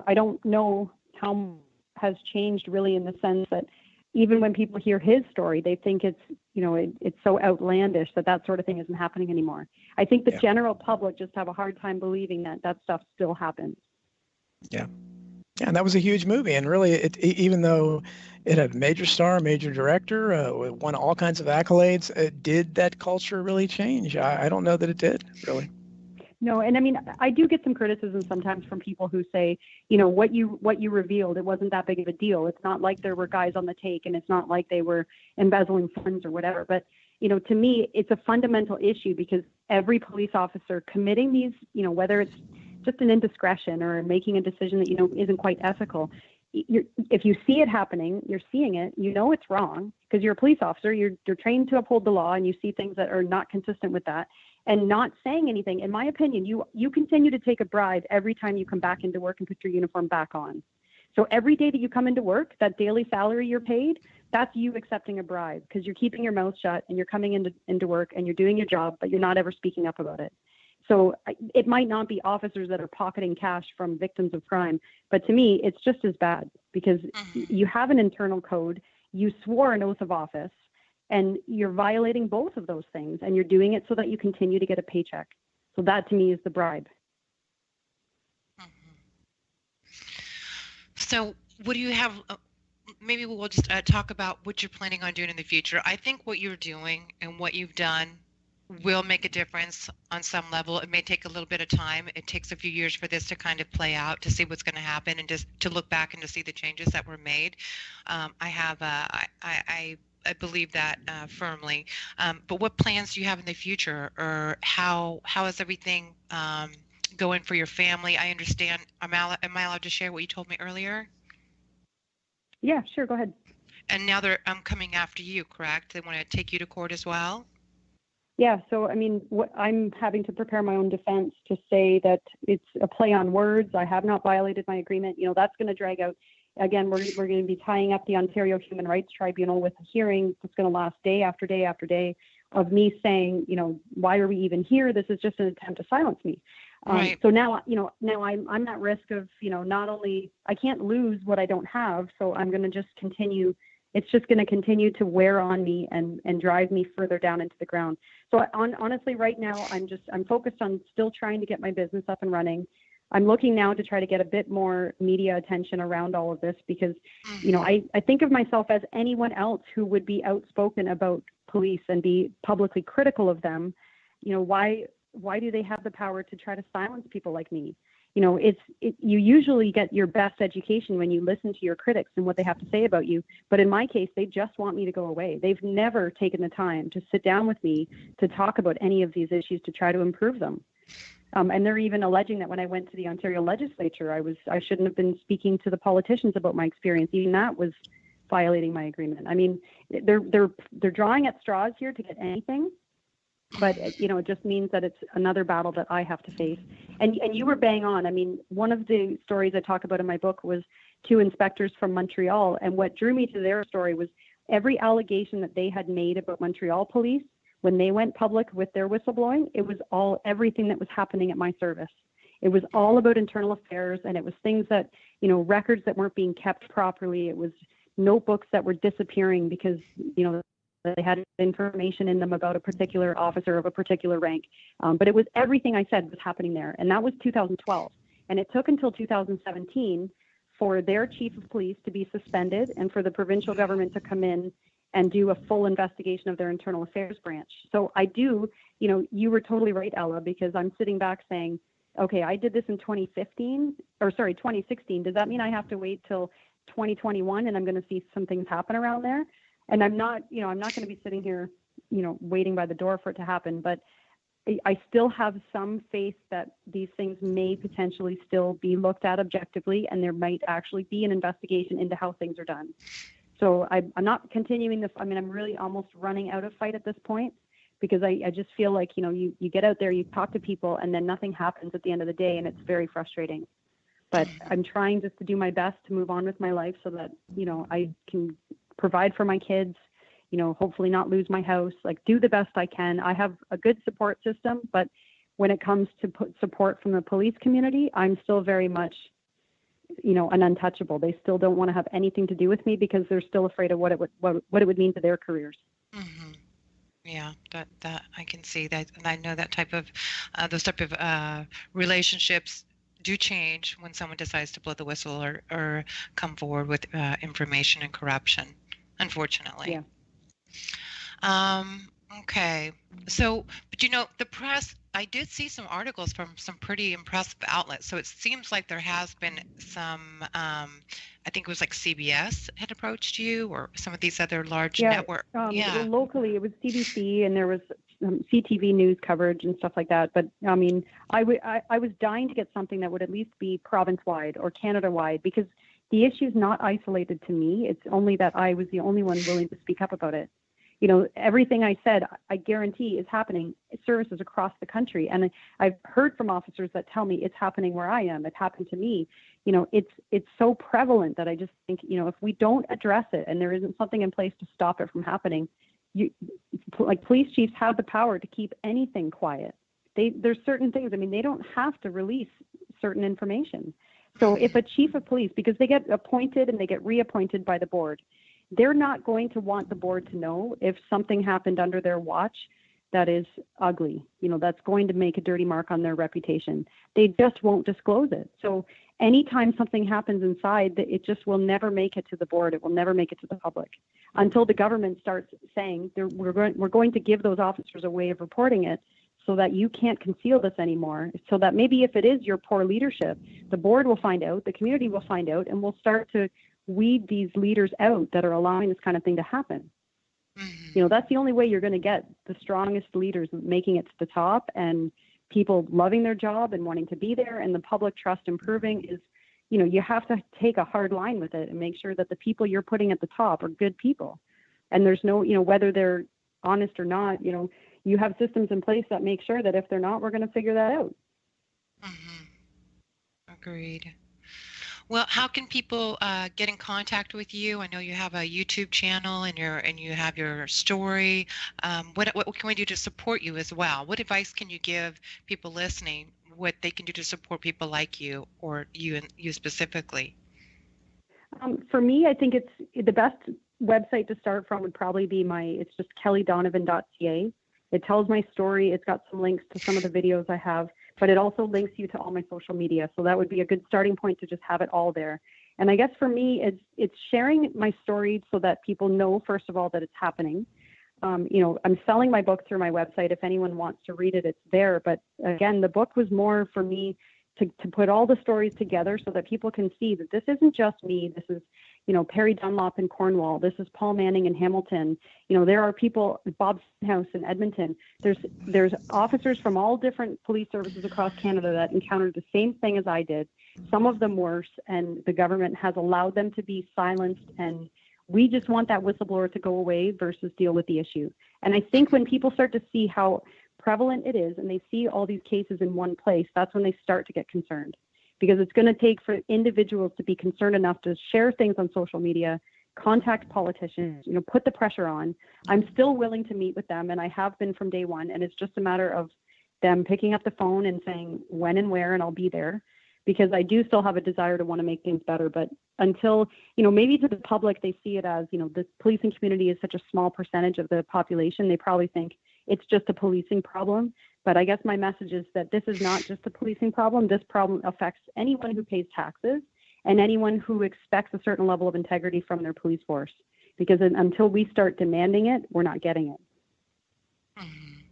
I don't know how has changed really, in the sense that even when people hear his story, they think it's so outlandish that sort of thing isn't happening anymore. I think the general public just have a hard time believing that stuff still happens. Yeah. Yeah, and that was a huge movie, and really, even though it had a major star, major director, won all kinds of accolades, did that culture really change? I don't know that it did, really. No, and I mean, I do get some criticism sometimes from people who say, what you revealed, it wasn't that big of a deal. It's not like there were guys on the take, and it's not like they were embezzling funds or whatever. But, to me, it's a fundamental issue, because every police officer committing these, whether it's just an indiscretion or making a decision that, isn't quite ethical, if you see it happening, you're seeing it, it's wrong, because you're a police officer, you're trained to uphold the law, and you see things that are not consistent with that. And not saying anything, in my opinion, you continue to take a bribe every time you come back into work and put your uniform back on. So every day that you come into work, that daily salary you're paid, that's you accepting a bribe, because you're keeping your mouth shut and you're coming into work and you're doing your job, but you're not ever speaking up about it. So it might not be officers that are pocketing cash from victims of crime, but to me, it's just as bad, because you have an internal code, you swore an oath of office, and you're violating both of those things, and you're doing it so that you continue to get a paycheck. So that, to me, is the bribe. So what do you have? Maybe we'll just talk about what you're planning on doing in the future. I think what you're doing and what you've done will make a difference on some level. It may take a little bit of time. It takes a few years for this to kind of play out, to see what's going to happen, and just to look back and to see the changes that were made. I believe that firmly. But what plans do you have in the future, or how is everything going for your family? I understand. Am I allowed to share what you told me earlier? Yeah, sure. Go ahead. And now they're coming after you, correct? They want to take you to court as well? Yeah. So, I mean, I'm having to prepare my own defense to say that it's a play on words. I have not violated my agreement. That's going to drag out. Again, we're going to be tying up the Ontario Human Rights Tribunal with a hearing that's going to last day after day after day of me saying, why are we even here? This is just an attempt to silence me. Right. So now I'm at risk of, not only I can't lose what I don't have, so I'm going to just continue. It's just going to continue to wear on me and drive me further down into the ground. So honestly, right now, I'm focused on still trying to get my business up and running. I'm looking now to try to get a bit more media attention around all of this because, I think of myself as anyone else who would be outspoken about police and be publicly critical of them. Why do they have the power to try to silence people like me? You usually get your best education when you listen to your critics and what they have to say about you. But in my case, they just want me to go away. They've never taken the time to sit down with me to talk about any of these issues to try to improve them. And they're even alleging that when I went to the Ontario legislature, I shouldn't have been speaking to the politicians about my experience. Even that was violating my agreement. I mean, they're drawing at straws here to get anything. But, it just means that it's another battle that I have to face. And you were bang on. I mean, one of the stories I talk about in my book was 2 inspectors from Montreal. And what drew me to their story was every allegation that they had made about Montreal police, when they went public with their whistleblowing, it was everything that was happening at my service. It was all about internal affairs, and it was things that, records that weren't being kept properly. It was notebooks that were disappearing because, they had information in them about a particular officer of a particular rank. But it was everything I said was happening there. And that was 2012. And it took until 2017 for their chief of police to be suspended and for the provincial government to come in and do a full investigation of their internal affairs branch. So I do, you were totally right, Ella, because I'm sitting back saying, okay, I did this in 2016. Does that mean I have to wait till 2021 and I'm going to see some things happen around there? And I'm not going to be sitting here, waiting by the door for it to happen. But I still have some faith that these things may potentially still be looked at objectively, and there might actually be an investigation into how things are done. So I'm not continuing I'm really almost running out of fight at this point, because I just feel like, you get out there, you talk to people, and then nothing happens at the end of the day, and it's very frustrating. But I'm trying just to do my best to move on with my life so that, I can provide for my kids, hopefully not lose my house, do the best I can. I have a good support system, but when it comes to support from the police community, I'm still very much, an untouchable. They still don't want to have anything to do with me because they're still afraid of what it would mean to their careers. Mm-hmm. Yeah, that I can see that, and I know that those type of relationships do change when someone decides to blow the whistle or come forward with information and corruption, unfortunately. Yeah. Okay. So, but the press, I did see some articles from some pretty impressive outlets. So it seems like there has been some, I think it was like CBS had approached you, or some of these other large network. Locally, it was CBC, and there was CTV news coverage and stuff like that. But I mean, I was dying to get something that would at least be province-wide or Canada-wide, because the issue is not isolated to me. It's only that I was the only one willing to speak up about it. Everything I said, I guarantee is happening at services across the country. And I've heard from officers that tell me it's happening where I am. It happened to me. It's so prevalent that I just think, if we don't address it and there isn't something in place to stop it from happening, police chiefs have the power to keep anything quiet. There's certain things, they don't have to release certain information. So if a chief of police, because they get appointed and they get reappointed by the board, they're not going to want the board to know if something happened under their watch that is ugly, that's going to make a dirty mark on their reputation. They just won't disclose it. So anytime something happens inside, it just will never make it to the board. It will never make it to the public until the government starts saying we're going to give those officers a way of reporting it, so that you can't conceal this anymore, so that maybe if it is your poor leadership, the board will find out, the community will find out, and we'll start to weed these leaders out that are allowing this kind of thing to happen. Mm-hmm. That's the only way you're going to get the strongest leaders making it to the top, and people loving their job and wanting to be there, and the public trust improving is, you have to take a hard line with it and make sure that the people you're putting at the top are good people. And there's no, whether they're honest or not, you have systems in place that make sure that if they're not, we're going to figure that out. Mm-hmm. Agreed. Well, how can people get in contact with you? I know you have a YouTube channel and you have your story. What can we do to support you as well? What advice can you give people listening? What they can do to support people like you, or you and you specifically? For me, I think it's the best website to start from would probably be it's just kellydonovan.ca. It tells my story. It's got some links to some of the videos I have, but it also links you to all my social media. So that would be a good starting point to just have it all there. And I guess for me, it's sharing my story so that people know, first of all, that it's happening. I'm selling my book through my website. If anyone wants to read it, it's there. But again, the book was more for me to put all the stories together so that people can see that this isn't just me. This is, Perry Dunlop in Cornwall. This is Paul Manning in Hamilton. There are people, Bob House in Edmonton. There's officers from all different police services across Canada that encountered the same thing as I did, some of them worse, and the government has allowed them to be silenced, and we just want that whistleblower to go away versus deal with the issue. And I think when people start to see how prevalent it is and they see all these cases in one place, that's when they start to get concerned, because it's going to take for individuals to be concerned enough to share things on social media, contact politicians, put the pressure on. I'm still willing to meet with them, and I have been from day one, and it's just a matter of them picking up the phone and saying when and where, and I'll be there, because I do still have a desire to want to make things better. But until, maybe to the public, they see it as, the policing community is such a small percentage of the population, they probably think it's just a policing problem. But I guess my message is that this is not just a policing problem. This problem affects anyone who pays taxes and anyone who expects a certain level of integrity from their police force, because until we start demanding it, we're not getting it. Mhm.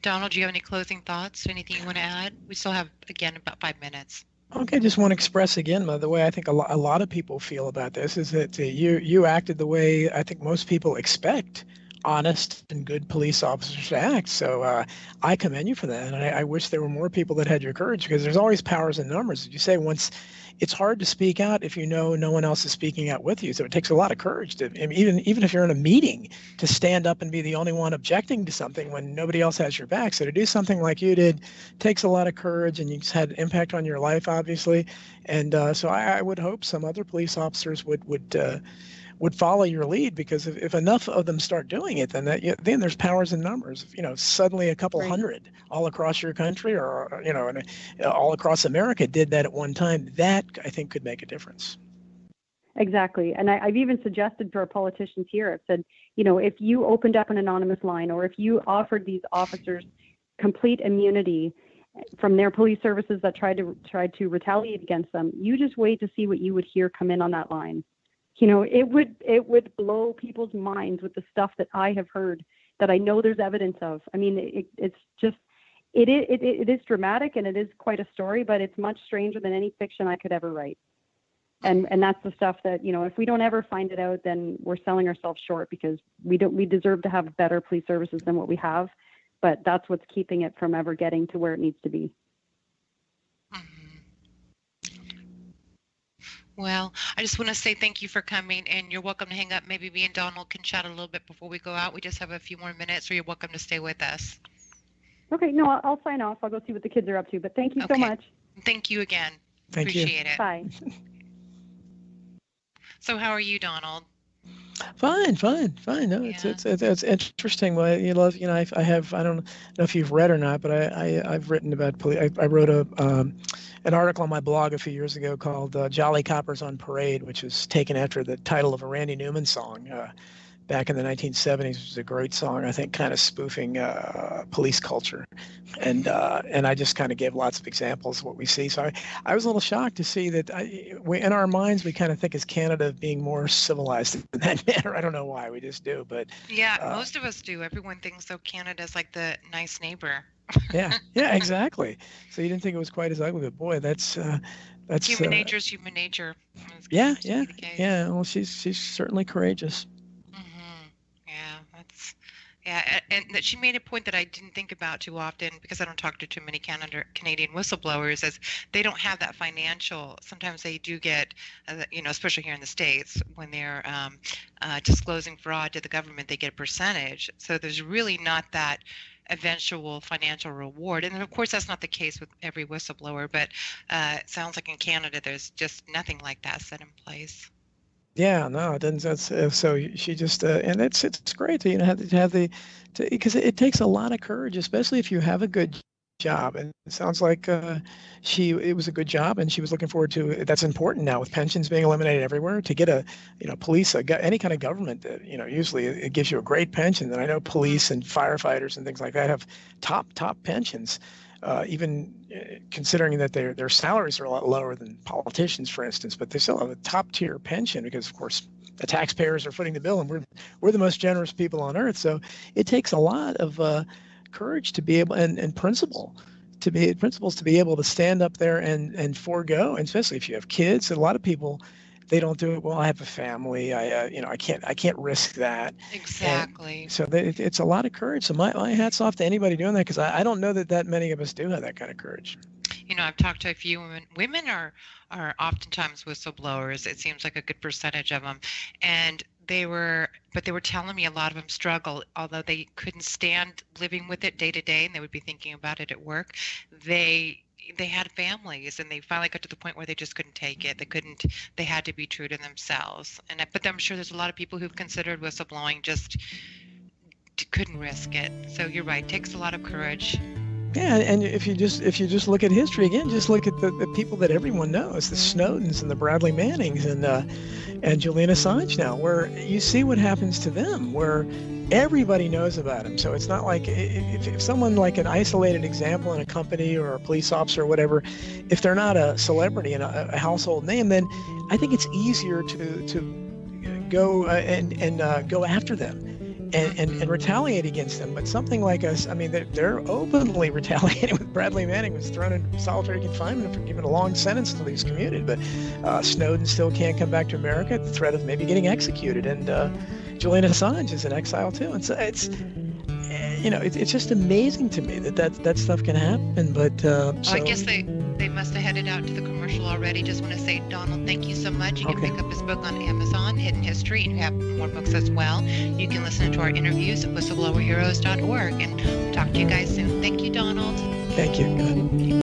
Donald, do you have any closing thoughts? Anything you want to add? We still have, again, about 5 minutes. Okay, just want to express again, the way I think a lot of people feel about this is that you acted the way I think most people expect honest and good police officers to act. So I commend you for that. And I wish there were more people that had your courage, because there's always powers in numbers. As you say, once it's hard to speak out if no one else is speaking out with you. So it takes a lot of courage to, even if you're in a meeting, to stand up and be the only one objecting to something when nobody else has your back. So to do something like you did takes a lot of courage, and you've had impact on your life, obviously. And so I would hope some other police officers would follow your lead, because if enough of them start doing it, then there's powers in numbers. Suddenly a couple hundred all across your country, or all across America did that at one time. That, I think, could make a difference. Exactly. And I've even suggested for our politicians here, I've said, if you opened up an anonymous line, or if you offered these officers complete immunity from their police services that tried to retaliate against them, you just wait to see what you would hear come in on that line. It would blow people's minds with the stuff that I have heard, that I know there's evidence of. I mean, it's just, it is dramatic, and it is quite a story, but it's much stranger than any fiction I could ever write. And that's the stuff that, if we don't ever find it out, then we're selling ourselves short, because we deserve to have better police services than what we have, but that's what's keeping it from ever getting to where it needs to be. Well, I just want to say thank you for coming, and you're welcome to hang up. Maybe me and Donald can chat a little bit before we go out. We just have a few more minutes, or you're welcome to stay with us. Okay, no, I'll sign off. I'll go see what the kids are up to, but thank you so much. Thank you again. Appreciate it. Bye. So how are you, Donald? Fine. No, Yeah. it's interesting. Well, I have, I don't know if you've read or not, but I've written about police. I wrote an article on my blog a few years ago called "Jolly Coppers on Parade," which was taken after the title of a Randy Newman song back in the 1970s, which was a great song, I think, kind of spoofing police culture. And I just kind of gave lots of examples of what we see. So I was a little shocked to see that in our minds, we kind of think as Canada of being more civilized in that manner. I don't know why, we just do. But yeah, most of us do. Everyone thinks so. Canada's like the nice neighbor. yeah, exactly. So you didn't think it was quite as ugly, but boy, that's human nature is human nature. Yeah. Well, she's certainly courageous. Yeah, and that she made a point that I didn't think about too often, because I don't talk to too many Canadian whistleblowers, as they don't have that financial. Sometimes they do get, especially here in the States, when they're disclosing fraud to the government, they get a percentage. So there's really not that eventual financial reward. And of course, that's not the case with every whistleblower, but it sounds like in Canada, there's just nothing like that set in place. Yeah, no, it doesn't. That's so she just and it's great to have the because it takes a lot of courage, especially if you have a good job. And it sounds like it was a good job, and she was looking forward to. That's important now with pensions being eliminated everywhere. To get a police any kind of government, usually it gives you a great pension. And I know police and firefighters and things like that have top pensions. Even considering that their salaries are a lot lower than politicians, for instance, but they still have a top tier pension because, of course, the taxpayers are footing the bill, and we're the most generous people on earth. So it takes a lot of courage to be able and principles to be able to stand up there and forego, and especially if you have kids. A lot of people, they don't do it. Well, I have a family. I can't risk that. Exactly. And so it's a lot of courage. So my hat's off to anybody doing that, because I don't know that many of us do have that kind of courage. I've talked to a few women. Women are oftentimes whistleblowers. It seems like a good percentage of them, and they were telling me a lot of them struggle, although they couldn't stand living with it day to day, and they would be thinking about it at work. They had families, and they finally got to the point where they just couldn't take it. They had to be true to themselves. But I'm sure there's a lot of people who've considered whistleblowing, just couldn't risk it. So you're right, it takes a lot of courage. Yeah, and if you just look at history again, just look at the people that everyone knows, the Snowdens and the Bradley Mannings and Julian Assange now, where you see what happens to them, where everybody knows about them. So it's not like if someone, like an isolated example in a company or a police officer or whatever, if they're not a celebrity and a household name, then I think it's easier to go and go after them and retaliate against them. But something like us, I mean, they're openly retaliating. With Bradley Manning was thrown in solitary confinement for giving a long sentence until he was commuted. But Snowden still can't come back to America at the threat of maybe getting executed. And Julian Assange is in exile too. And so it's just amazing to me that stuff can happen. But I guess they must have headed out to the commercial already. Just want to say, Donald, thank you so much. You can pick up his book on Amazon, Hidden History, and you have more books as well. You can listen to our interviews at whistleblowerheroes.org, and talk to you guys soon. Thank you, Donald. Thank you. Good.